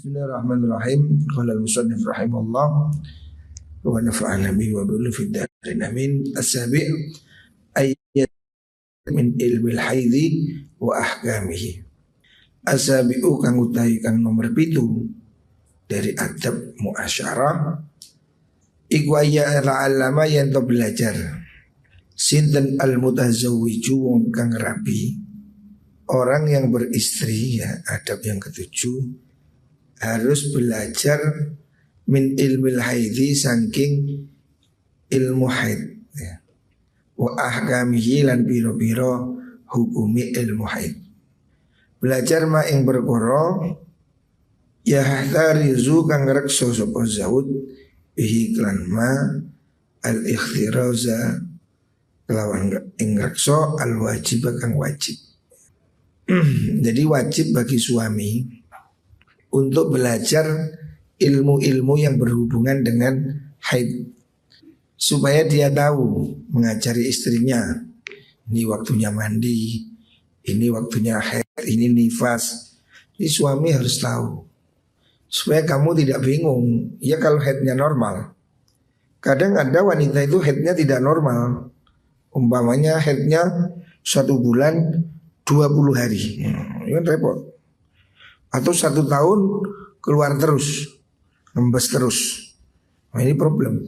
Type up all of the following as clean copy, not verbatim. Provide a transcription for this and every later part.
Bismillahirrahmanirrahim. Qala al-musannif rahimahullah wa nafa'ana bihi wa bihi fid darin amin. As-sabi' ayat min ilmil haidhi wa ahkamihi. As-sabi'u kang utahi kang nomor 7 dari adab muasyarah iku ayya alama yen to belajar sinten al-mutazawwiju wong kang rabi, orang yang beristri ya. Adab yang ketujuh harus belajar min ilmil haidhi saking ilmu haid ya. Wa ahkamihi lan biro-biro hukumi ilmu haid. Belajar ma ing perkara ya hahtarizu kang reksa sapa zaud bihi klan ma al ikhtiraza kelawan ing reksa al wajib kang wajib. Jadi wajib bagi suami untuk belajar ilmu-ilmu yang berhubungan dengan haid, supaya dia tahu mengajari istrinya. Ini waktunya mandi, ini waktunya haid, ini nifas. Ini suami harus tahu, supaya kamu tidak bingung. Ya kalau haidnya normal, kadang ada wanita itu haidnya tidak normal. Umpamanya haidnya 1 bulan 20 hari, ini kan repot. Atau 1 tahun keluar terus, ngembes terus. Nah, ini problem.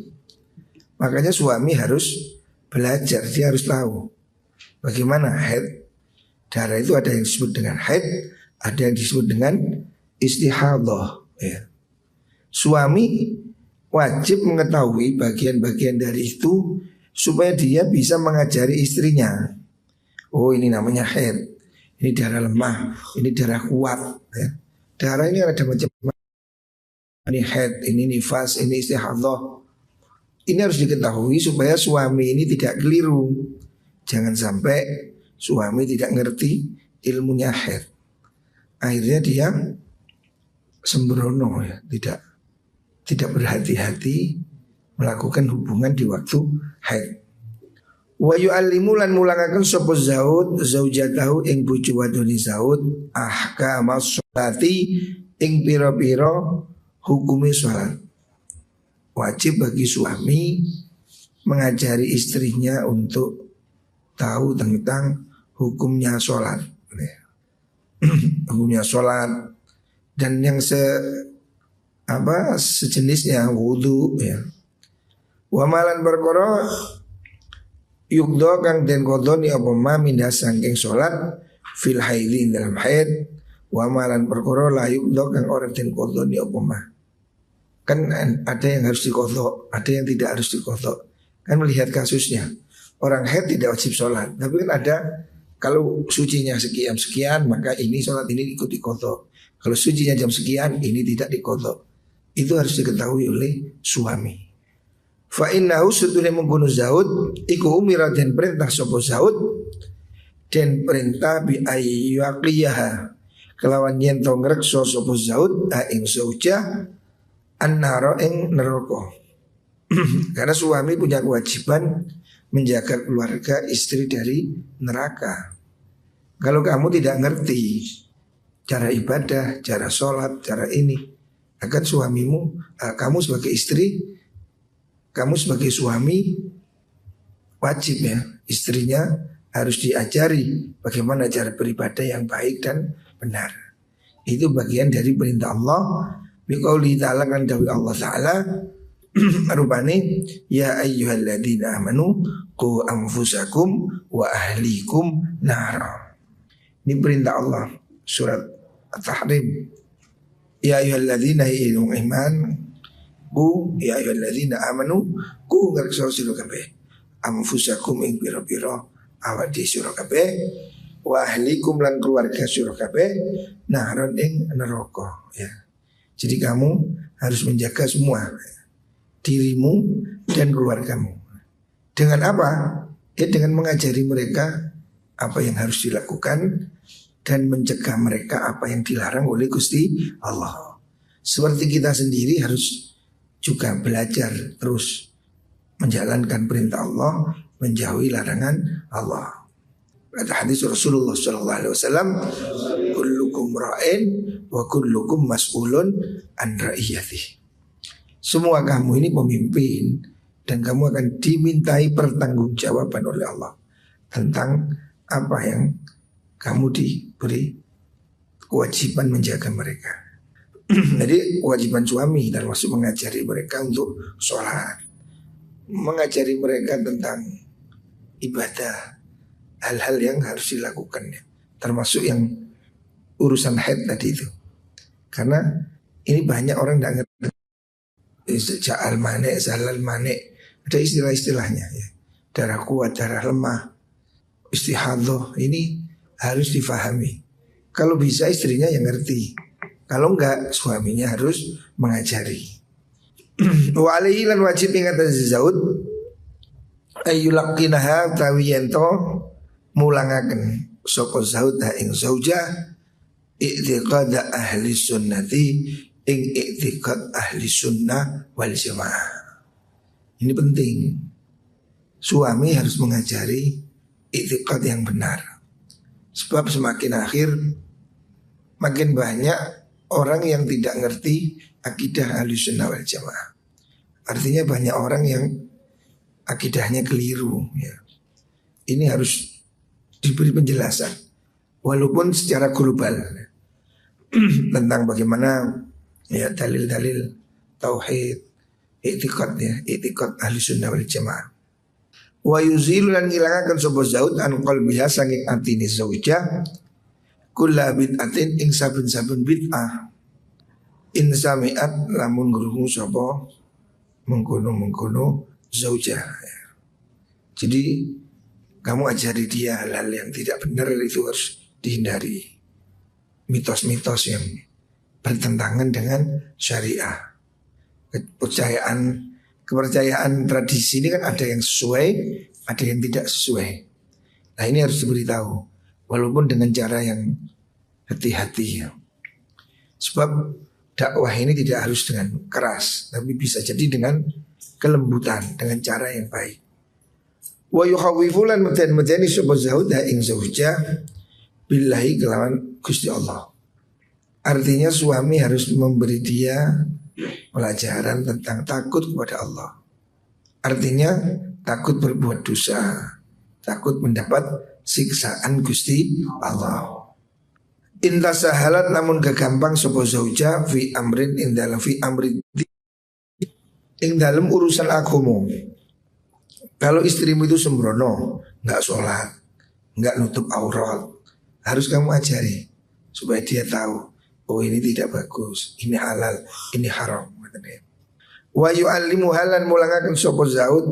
Makanya suami harus belajar, dia harus tahu bagaimana haid. Darah itu ada yang disebut dengan haid, ada yang disebut dengan istihadah ya. Suami wajib mengetahui bagian-bagian dari itu supaya dia bisa mengajari istrinya. Oh, ini namanya haid, ini darah lemah, ini darah kuat ya. Darah ini ada macam-macam. Ini haid, ini nifas, ini istihadah. Ini harus diketahui supaya suami ini tidak keliru. Jangan sampai suami tidak ngerti ilmunya haid, akhirnya dia sembrono ya, tidak berhati-hati melakukan hubungan di waktu haid. Wa yu'allimu lan mulangaken sapa zaud zaujatahu ing bojo wadone zaud ahkamas sholati ing pira-pira hukume salat. Wajib bagi suami mengajari istrinya untuk tahu tentang hukumnya sholat hukumnya sholat dan yang sejenisnya wudu ya. Wa malan perkara yukdo kang den kodoni apa ma mindah sangking sholat fil haidin dalam haid. Wa malan perkara la yukdo kang orang den kodoni apa ma. Kan ada yang harus dikodok, ada yang tidak harus dikodok. Kan melihat kasusnya, orang haid tidak wajib sholat, tapi kan ada kalau sucinya sekian maka ini sholat ini ikut dikodok. Kalau sucinya jam sekian ini tidak dikodok. Itu harus diketahui oleh suami. Fa innahu sutune mengkono zaud iku umira den perintah sapa zaud den perintah bi ayyaqiyaha kelawan yen to ngrekso sapa zaud ing zauja annara ing neraka. Karena suami punya kewajiban menjaga keluarga istri dari neraka. Kalau kamu tidak ngerti cara ibadah, cara sholat, cara ini, akan suamimu, kamu sebagai istri, kamu sebagai suami wajib ya, istrinya harus diajari bagaimana cara beribadah yang baik dan benar. Itu bagian dari perintah Allah. Biqauli ta'ala kan dawi Allah Ta'ala rupane ya ayyuhalladzina amanu qu anfusakum wa ahlikum nara. Ini perintah Allah surat At-Tahrim. Ya ayyuhalladzina iman ku ya ayyuhalladzina amanu ku ngrekso sira kabeh anfusakum ing pira-pira awake sira kabeh wa ahlikum lan keluarga sira kabeh naron ing neraka ya. Jadi kamu harus menjaga semua dirimu dan keluargamu. Dengan apa? Ya dengan mengajari mereka apa yang harus dilakukan dan mencegah mereka apa yang dilarang oleh Gusti Allah. Seperti kita sendiri harus juga belajar terus menjalankan perintah Allah, menjauhi larangan Allah. Kata hadis Rasulullah SAW, kullukum kullukum ra'in wa kullukum mas'ulun an ra'iyatih. Semua kamu ini pemimpin dan kamu akan dimintai pertanggungjawaban oleh Allah tentang apa yang kamu diberi kewajiban menjaga mereka. Jadi kewajiban suami termasuk mengajari mereka untuk sholat, mengajari mereka tentang ibadah, hal-hal yang harus dilakukannya, termasuk yang urusan haid tadi itu. Karena ini banyak orang tidak ngerti. Ja'al manik, zalal manik, ada istilah-istilahnya ya. Darah kuat, darah lemah, istihadhah, ini harus difahami. Kalau bisa istrinya yang ngerti, kalau enggak suaminya harus mengajari. Wa alaihi lan wajib ingat zaud ayyulaqinaha tawiyento mulangaken sapa zaud ha ing zauja i'tiqad ahli sunnati ing i'tiqad ahli sunnah wal jamaah. Ini penting. Suami harus mengajari i'tiqad yang benar. Sebab semakin akhir makin banyak orang yang tidak ngerti akidah ahli sunnah wal jamaah. Artinya banyak orang yang akidahnya keliru ya. Ini harus diberi penjelasan walaupun secara global tentang bagaimana ya dalil-dalil tauhid, i'tiqad ya, i'tiqad ahli sunnah wal jamaah. Wa yuzilu lan ngilangaken sapa zaud an qalbiha saking atine zaujah kulla bid'atin ing saben-saben bid'ah in sami'at lamun ngrungu sapa mengkono-mengkono zaujah ya. Jadi kamu ajari dia hal-hal yang tidak benar, itu harus dihindari. Mitos-mitos yang bertentangan dengan syariah. Kepercayaan tradisi ini kan ada yang sesuai, ada yang tidak sesuai. Nah ini harus diberitahu, walaupun dengan cara yang hati-hati ya. Sebab dakwah ini tidak harus dengan keras, tapi bisa jadi dengan kelembutan, dengan cara yang baik. Wa yukhawwifulan meden-medeni sapa zauda ing zaujah billahi kelawan Gusti Allah. Artinya suami harus memberi dia pelajaran tentang takut kepada Allah. Artinya takut berbuat dosa, takut mendapat siksaan Gusti Allah. Inta sahalat namun kegampang sapa zauja fi amrin ing dalam fi amrin ing dalam urusan agama. Kalau istrimu itu sembrono, enggak sholat, enggak nutup aurat, harus kamu ajari supaya dia tahu, oh ini tidak bagus, ini halal, ini haram. Wa yu'allimu halan mulangaken sapa zaud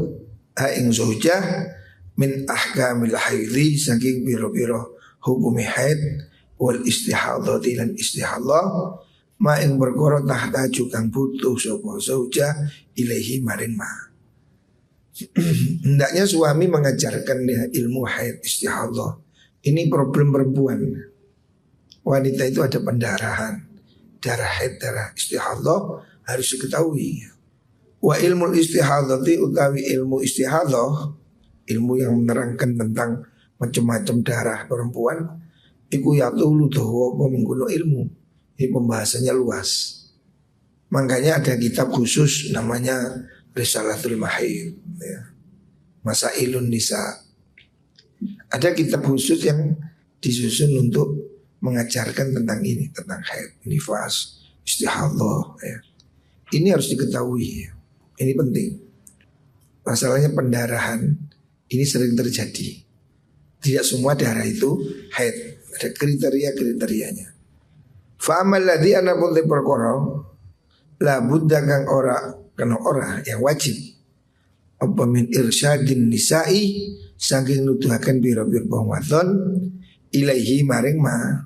ha ing zaujah min ahkamil haidhi saking biro-biro hukumi haid wal istihadhati lan istihadhah ma ing perkara tahta kang butuh sapa zaujah ilaihi maring ma. Hendaknya suami mengajarkan dia ilmu haid istihadhah. Ini problem perempuan. Wanita itu ada pendarahan, darah haid, darah istihadhah harus diketahui. Wa ilmu istihadhati utawi ilmu istihadhah, ilmu yang menerangkan tentang macam-macam darah perempuan, iku yatulu dawa apa mengguno ilmu. Ini pembahasannya luas. Makanya ada kitab khusus namanya Risalatul Mahid ya. Masailun Nisa. Ada kitab khusus yang disusun untuk mengajarkan tentang ini, tentang haid, nifas, istihadhah ya. Ini harus diketahui ya. Ini penting. Masalahnya pendarahan ini sering terjadi. Tidak semua darah itu haid, ada kriteria-kriterianya. Fa amal ladzi ana pun perkara la budda kang ora kena ora yang wajib apa min irsyadin nisa'i saking nuduhaken biro-biro wadon ilaihi maring ma,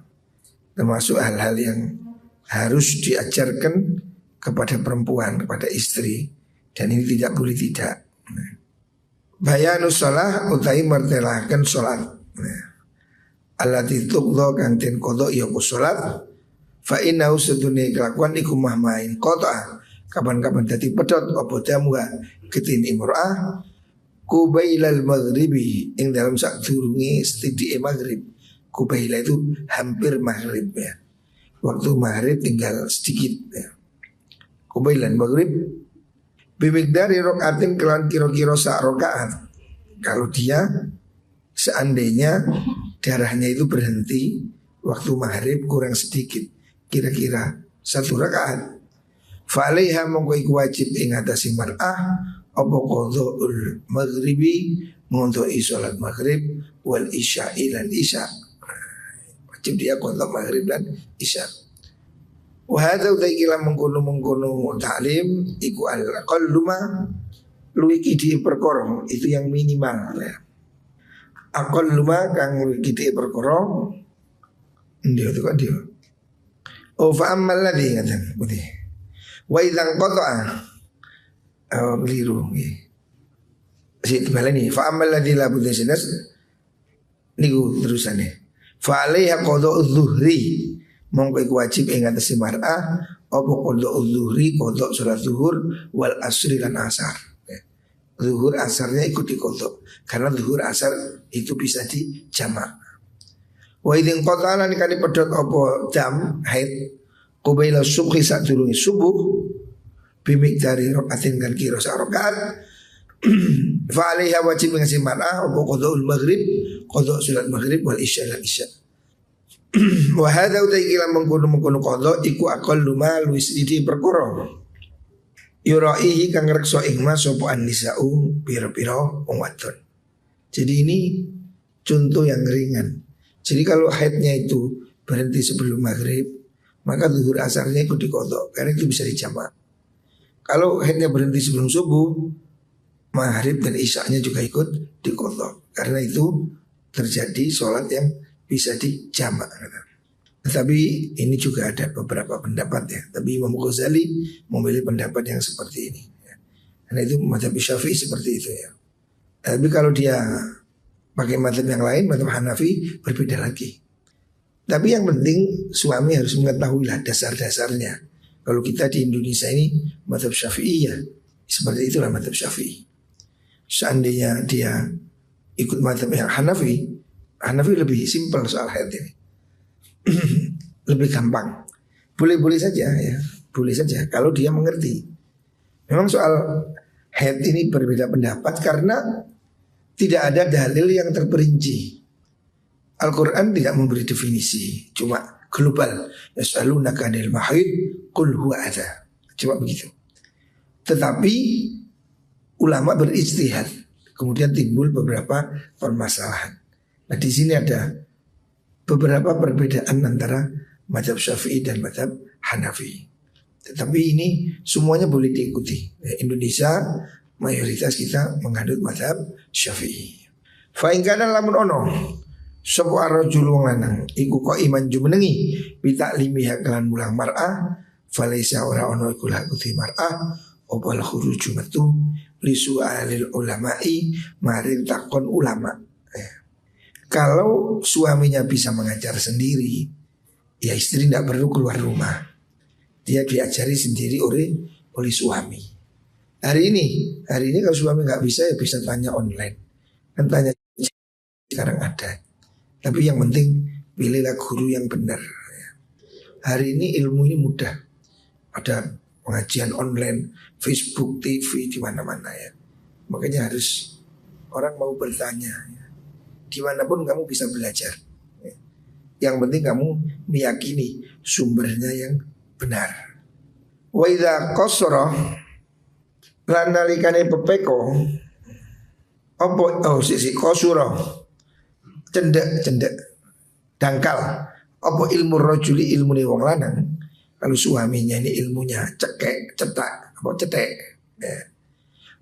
termasuk hal-hal yang harus diajarkan kepada perempuan, kepada istri, dan ini tidak boleh tidak. Bayanus shalah utai martelakan sholat. Allati tuqdha kang den qadha ya sholat. Fa innahu sedune kelakuan iku mahmain qata. Kapan-kapan dadi pedot apa damuha ketini imra'ah kubailal maghribi ing dalam sak durunge setidike maghrib. Kubaila itu hampir maghrib ya. waktu maghrib tinggal sedikit ya. Qubailan maghrib bimikdari rokaatin kelan kira-kira sak rokaat. Kalau dia seandainya darahnya itu berhenti waktu maghrib kurang sedikit, kira-kira 1 rakaat, fa'alaiha mongko iku wajib ing atase mar'ah apa qadha'ul maghribi ngontoki salat maghrib wal isya'i lan isya. Wajib dia qadha maghrib dan isya. Wa hadza utaikila mengkono ta'lim iku al-aqallu ma luwih di perkara itu yang minimal ya. Aqallu ma kang luwih di perkara ndio itu kan dia. Oh fa ammal ladzi ngatan putih. Wa idzan qata'a keliru nggih. Si balani fa ammal ladzi la budda sinas niku terusane. Fa alaiha qada'udz zuhri mongko iku wajib ing atase mar'ah apa qada'udz zuhri qada' salat zuhur wal asri lan asar. Zuhur asarnya ikut diqadha karena zuhur asar itu bisa dijamak. Wa idzin qata'ana nikani pedhot apa jam haid qabaila subhi sadurunge subuh bimikdari rakaatin kan kira sak rakaat fa alaiha wajib ngasi mar'ah apa qada'ul maghrib qada' salat maghrib wal isya lan isya. Wa hadza utaikila mengkono qada' iku aqallu ma luwis di perkara yuraihi kang reksa ing mas sapa an-nisa'u pira-pira wong wadon. Jadi ini contoh yang ringan. Jadi kalau haidnya itu berhenti sebelum maghrib, maka zuhur asarnya ikut diqadha karena itu bisa dijamak. Kalau haidnya berhenti sebelum subuh, maghrib dan isya'nya juga ikut diqadha karena itu terjadi sholat yang bisa dijamak. Tetapi ini juga ada beberapa pendapat ya. Tapi Imam Ghazali memilih pendapat yang seperti ini ya. Karena itu mazhab Syafi'i seperti itu ya. Tapi kalau dia pakai mazhab yang lain, mazhab Hanafi berbeda lagi. Tapi yang penting suami harus mengetahui lah dasar-dasarnya. Kalau kita di Indonesia ini mazhab Syafi'i ya, seperti itulah mazhab Syafi'i. Seandainya dia ikut mazhab yang Hanafi, Hanafi lebih simpel soal haid ini. Lebih gampang. Boleh-boleh saja ya, boleh saja kalau dia mengerti. Memang soal haid ini berbeda pendapat karena tidak ada dalil yang terperinci. Al-Quran tidak memberi definisi, cuma global. Yas'alunaka 'anil mahid qul huwa adza. Cuma begitu. Tetapi ulama berijtihad, kemudian timbul beberapa permasalahan. Nah di sini ada beberapa perbedaan antara mazhab Syafi'i dan mazhab Hanafi. Tetapi ini semuanya boleh diikuti. Indonesia mayoritas kita menganut mazhab Syafi'i. Fa in kana lamun ono sapa rajul wong lanang iku kok iman jumenengi bi taklimiha kelan mulang mar'ah falaisa ora ono iku la kuti mar'ah opal khuruju metu li su'alil ulama'i maring takon ulama. Kalau suaminya bisa mengajar sendiri, ya istri tidak perlu keluar rumah. Dia diajari sendiri oleh suami. Hari ini kalau suami nggak bisa ya bisa tanya online. Kan tanya sekarang ada. Tapi yang penting pilihlah guru yang benar. Hari ini ilmu ini mudah. Ada pengajian online, Facebook, TV di mana-mana ya. Makanya harus orang mau bertanya. Ya. Dimanapun kamu bisa belajar. Yang penting kamu meyakini sumbernya yang benar. Wa idza qasara lan nalikane pepeko apa sisi qasura cendek dangkal apa ilmu rajuli ilmune wong lanang. Kalau suaminya ini ilmunya cetek ya.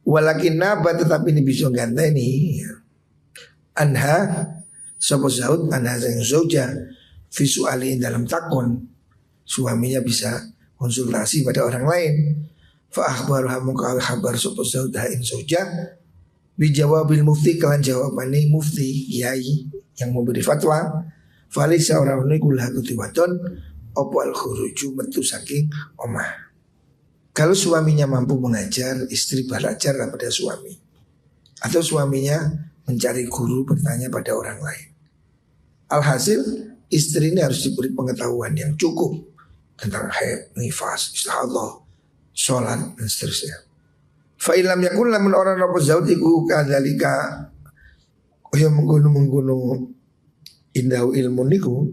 Walakin naba tetapi ini bisa ganteni ya. Anha sapa zaud anha sang zauja fi su'ali dalam takon suaminya bisa konsultasi pada orang lain fa akhbaruha muka khabar sapa zaud in zauja bi jawabil mufti kelan jawabane mufti kiai yang memberi fatwa falisa ora ono iku la kutiwaton apa al khuruju metu saking omah. Kalau suaminya mampu mengajar, istri belajar pada suami. Atau suaminya mencari guru bertanya pada orang lain. Alhasil istri ini harus diberi pengetahuan yang cukup tentang haid, nifas, istihadah, sholat dan seterusnya. Fa ilam yakun lamun orang apa zaud iku kadzalika yang menggunung indahu ilmu niku,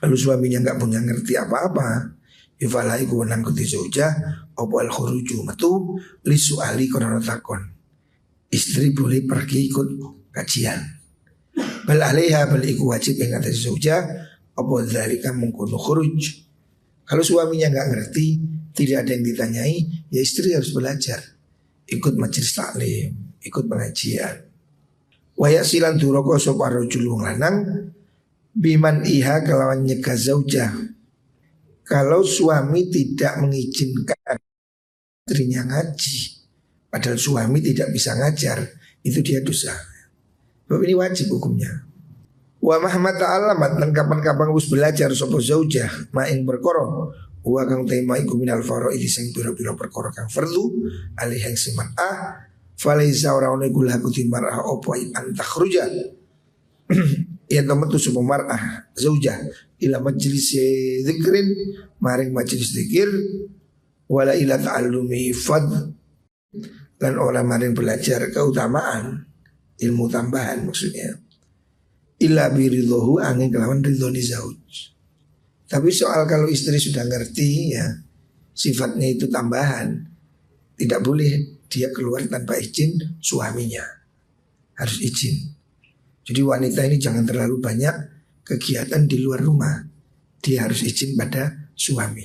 lalu suaminya enggak punya ngerti apa-apa, ifala iku wenang kuti zaujah apa al khuruju metu li suali kono takon. Istri boleh pergi ikut kajian. Bal alaiha bal iku wajib ing atas zaujah apa dzalika mengkono khuruj. Kalau suaminya enggak ngerti, tidak ada yang ditanyai, ya istri harus belajar. Ikut majelis taklim, ikut pengajian. Wa yasilan duraka sapa rajul lanang biman iha kelawan nyegah zaujah. Kalau suami tidak mengizinkan istrinya ngaji, padahal suami tidak bisa ngajar, itu dia dosa. Sebab ini wajib hukumnya. Wa mahmat ta'alamat dan kapan-kapan us belajar sapa zaujah ma ing perkara wa kang tema iku minal faraidi sing pira-pira perkara kang fardu alih yang siman falaisa ora ono iku laku timarah opo an takhruja ya temetu sapa mar'ah zaujah ila majlis zikrin maring majlis zikir wala ila ta'allumi fad dan orang maring belajar keutamaan ilmu tambahan maksudnya illa biridhohu angin kelawan ridhoni zauj. Tapi soal kalau istri sudah ngerti ya sifatnya itu tambahan, tidak boleh dia keluar tanpa izin suaminya, harus izin. Jadi wanita ini jangan terlalu banyak kegiatan di luar rumah, dia harus izin pada suami.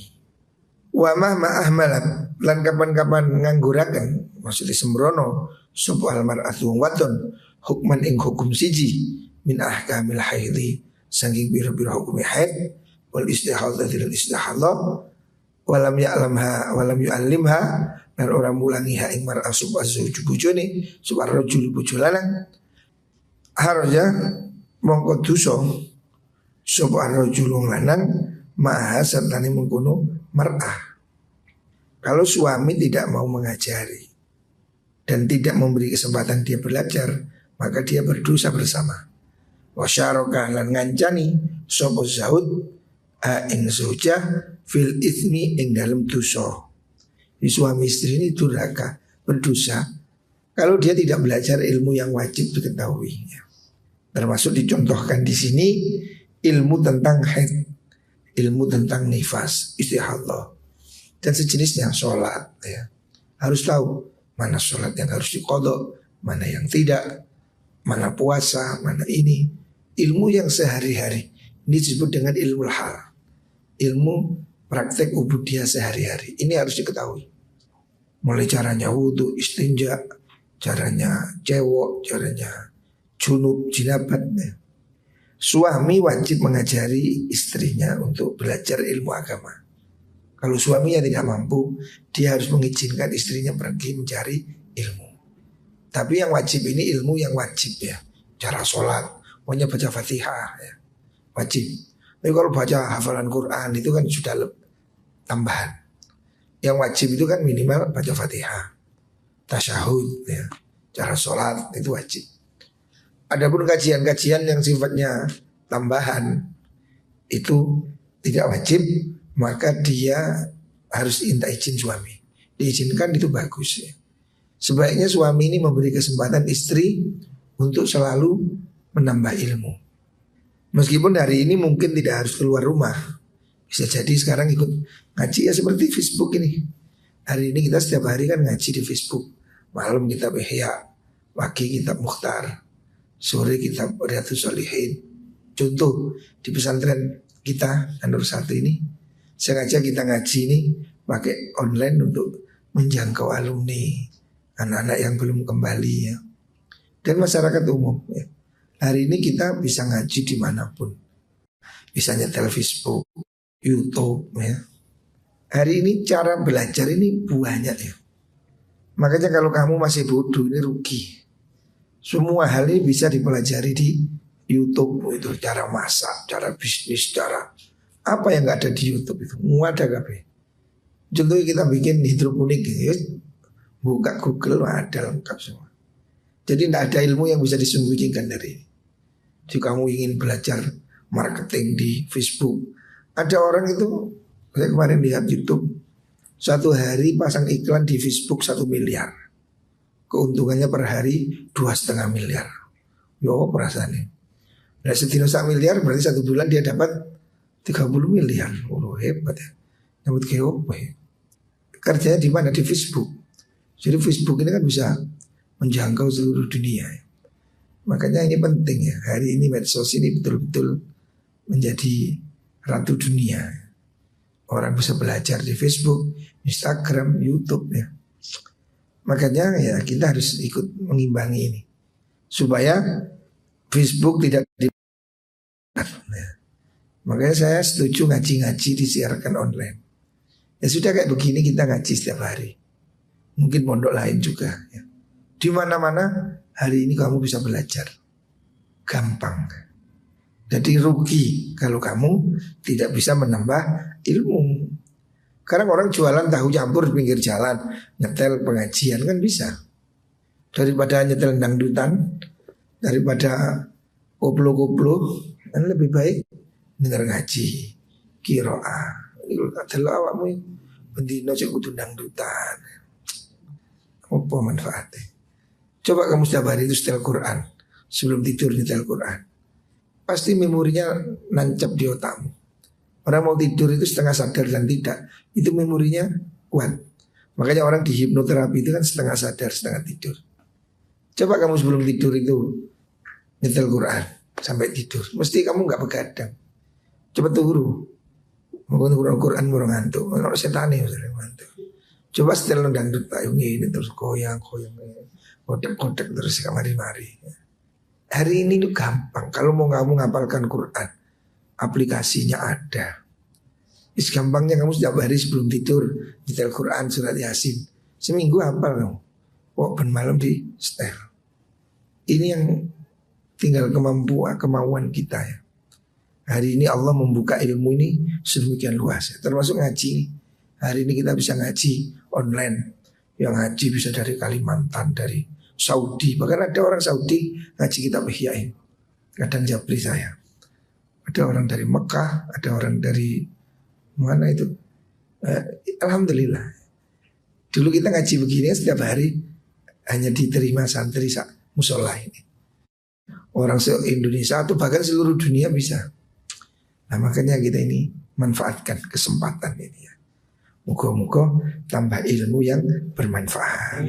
Wa ma'ah malat lan kapan-kapan ngangguraken maksudnya sembrono sapa almar'atu wadon hukman ing hukum siji min ahkamil haidhi saking biro-biro hukum haid wal istihadah dan istihadah walam ya'lamha walam yu'allimha dan orang mulangi ha ing mar'a subha zawju bojone subha rajul bojo lanang haraja mongko dosa subha rajul lanang maha sertane mengkono mar'ah. Kalau suami tidak mau mengajari dan tidak memberi kesempatan dia belajar, maka dia berdosa bersama. Wasyaraka lan ngancani sapa zaud ing zaujah fil itsmi ing dalam dosa. Di suami istri ini durhaka, berdosa kalau dia tidak belajar ilmu yang wajib diketahui. Termasuk dicontohkan di sini ilmu tentang haid, ilmu tentang nifas, istihadah dan sejenisnya sholat ya. Harus tahu mana sholat yang harus diqadha, mana yang tidak, mana puasa, mana ini. Ilmu yang sehari-hari ini disebut dengan ilmu hal, ilmu praktek ubudiyah sehari-hari. Ini harus diketahui. Mulai caranya wudhu, istinja, caranya cewok, caranya junub, jinabat. Suami wajib mengajari istrinya untuk belajar ilmu agama. Kalau suaminya tidak mampu, dia harus mengizinkan istrinya pergi mencari ilmu. Tapi yang wajib ini ilmu yang wajib ya, cara sholat. Pokoknya baca Fatihah ya, wajib. Tapi kalau baca hafalan Quran itu kan sudah tambahan. Yang wajib itu kan minimal baca Fatihah, tasyahud ya, cara sholat itu wajib. Adapun kajian-kajian yang sifatnya tambahan itu tidak wajib, maka dia harus minta izin suami. Diizinkan itu bagus ya. Sebaiknya suami ini memberi kesempatan istri untuk selalu menambah ilmu. Meskipun hari ini mungkin tidak harus keluar rumah, bisa jadi sekarang ikut ngaji ya seperti Facebook ini. Hari ini kita setiap hari kan ngaji di Facebook. Malam kita Ihya, pagi kita Mukhtar, sore kita Riyadhus Shalihin. Contoh di pesantren kita Nur 1 ini, sengaja kita ngaji ini pakai online untuk menjangkau alumni, anak-anak yang belum kembali ya, dan masyarakat umum ya. Hari ini kita bisa ngaji dimanapun, bisa nyetel Facebook, YouTube ya. Hari ini cara belajar ini banyak ya. Makanya kalau kamu masih bodoh ini rugi. Semua hal ini bisa dipelajari di YouTube itu, cara masak, cara bisnis, cara apa yang nggak ada di YouTube itu, ada kabeh. Contohnya kita bikin hidroponik ya, buka Google ada lengkap semua. Jadi tidak ada ilmu yang bisa disembunyikan dari ini. Jika kamu ingin belajar marketing di Facebook. Ada orang itu, saya kemarin lihat YouTube, satu hari pasang iklan di Facebook 1 miliar. Keuntungannya per hari 2,5 miliar. Yo perasaannya. Nah setino 1 miliar berarti 1 bulan dia dapat 30 miliar. Oh hebat ya. Dapat keopo ya. Kerjanya di mana? Di Facebook. Jadi Facebook ini kan bisa menjangkau seluruh dunia. Makanya ini penting ya. Hari ini medsos ini betul-betul menjadi ratu dunia. Orang bisa belajar di Facebook, Instagram, YouTube ya. Makanya ya kita harus ikut mengimbangi ini supaya Facebook tidak di ya. Makanya saya setuju ngaji-ngaji disiarkan online. Ya sudah kayak begini kita ngaji setiap hari. Mungkin pondok lain juga ya. Di mana-mana hari ini kamu bisa belajar. Gampang. Jadi rugi kalau kamu tidak bisa menambah ilmu. Karena orang jualan tahu campur di pinggir jalan, nyetel pengajian kan bisa. Daripada nyetel dangdutan, daripada koplo-koplo, kan lebih baik dengar ngaji, kiroah. Adalah awakmu bendino cek kudu dangdutan. Apa manfaatnya? Coba kamu setiap hari itu setel Quran, sebelum tidur nyetel Quran. Pasti memorinya nancap di otakmu. Orang mau tidur itu setengah sadar dan tidak, itu memorinya kuat. Makanya orang di hipnoterapi itu kan setengah sadar, setengah tidur. Coba kamu sebelum tidur itu nyetel Quran sampai tidur, mesti kamu nggak begadang. Coba turu, mau Quran mau ngantuk, mau setan nih ngantuk. Coba setel dangdut payung ini terus goyang, kotek terus kamari-mari. Hari ini tuh gampang. Kalau mau kamu ngapalkan Quran, aplikasinya ada. Gampangnya kamu setiap hari sebelum tidur nyetel Quran surat Yasin. Seminggu hafal kamu. Kok ben malam di setel. Ini yang tinggal kemauan kita ya. Hari ini Allah membuka ilmu ini sedemikian luas ya. Termasuk ngaji. Hari ini kita bisa ngaji online. Yang ngaji bisa dari Kalimantan, dari Saudi. Bahkan ada orang Saudi ngaji kitab Ihyain. Kadang japri saya. Ada orang dari Mekah, ada orang dari mana itu. Alhamdulillah. Dulu kita ngaji begini setiap hari hanya diterima santri musola ini. Orang se-Indonesia atau bahkan seluruh dunia bisa. Nah makanya kita ini manfaatkan kesempatan ini ya. Moga-moga tambah ilmu yang bermanfaat.